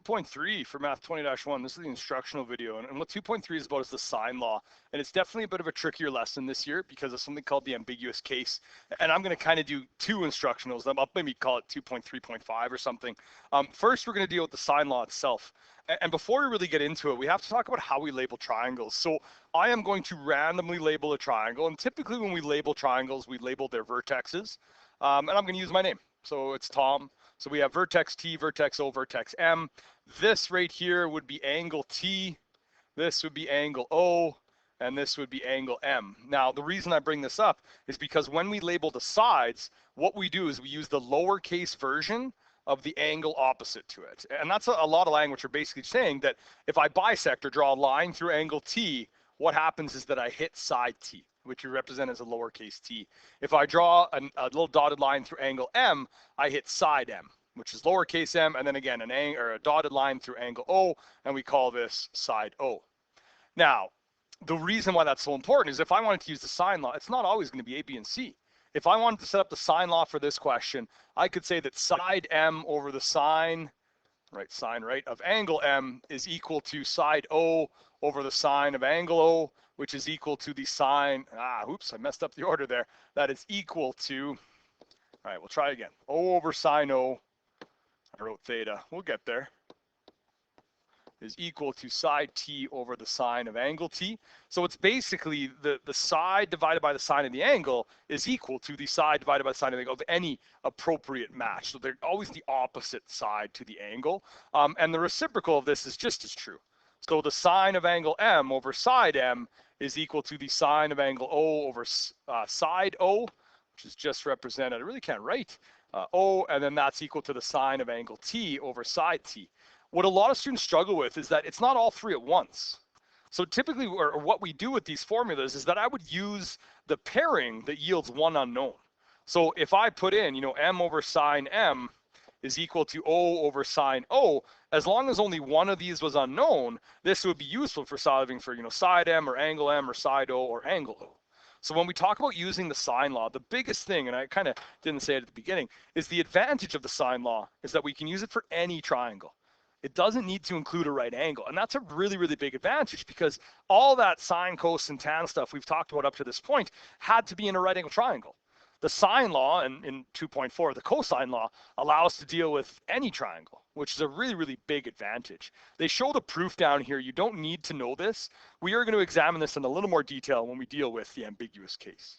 2.3 for Math 20-1. This is the instructional video. And what 2.3 is about is the sign law. And it's definitely a bit of a trickier lesson this year because of something called the ambiguous case. And I'm going to kind of do two instructionals. I'll maybe call it 2.3.5 or something. First, we're going to deal with the sign law itself. And before we really get into it, we have to talk about how we label triangles. So I am going to randomly label a triangle. And typically when we label triangles, we label their vertexes. And I'm going to use my name. So it's Tom. So we have vertex T, vertex O, vertex M. This right here would be angle T. This would be angle O. And this would be angle M. Now, the reason I bring this up is because when we label the sides, what we do is we use the lowercase version of the angle opposite to it. And that's a lot of language are basically saying that if I bisect or draw a line through angle T, what happens is that I hit side T, which you represent as a lowercase t. If I draw a little dotted line through angle M, I hit side M, which is lowercase m, and then again a dotted line through angle O, and we call this side O. Now, the reason why that's so important is if I wanted to use the sign law, it's not always going to be A, B, and C. If I wanted to set up the sign law for this question, I could say that side M over the sine of angle M is equal to side O over the sine of angle O, which is equal to the sine, oops, I messed up the order there. That is equal to, all right, we'll try again. O over sine O, I wrote theta, we'll get there, is equal to side T over the sine of angle T. So it's basically the side divided by the sine of the angle is equal to the side divided by the sine of the angle of any appropriate match. So they're always the opposite side to the angle. And the reciprocal of this is just as true. So the sine of angle M over side M is equal to the sine of angle O over side O, which is just represented, I really can't write, O, and then that's equal to the sine of angle T over side T. What a lot of students struggle with is that it's not all three at once. So typically, or what we do with these formulas is that I would use the pairing that yields one unknown. So if I put in, M over sine M is equal to O over sine O, as long as only one of these was unknown, this would be useful for solving for, side M or side O or angle O. So when we talk about using the sign law, the biggest thing, and I kind of didn't say it at the beginning, is the advantage of the sign law is that we can use it for any triangle. It doesn't need to include a right angle. And that's a really, really big advantage because all that sine, cos, and tan stuff we've talked about up to this point had to be in a right angle triangle. The sine law in 2.4, the cosine law, allow us to deal with any triangle, which is a really, really big advantage. They show the proof down here. You don't need to know this. We are going to examine this in a little more detail when we deal with the ambiguous case.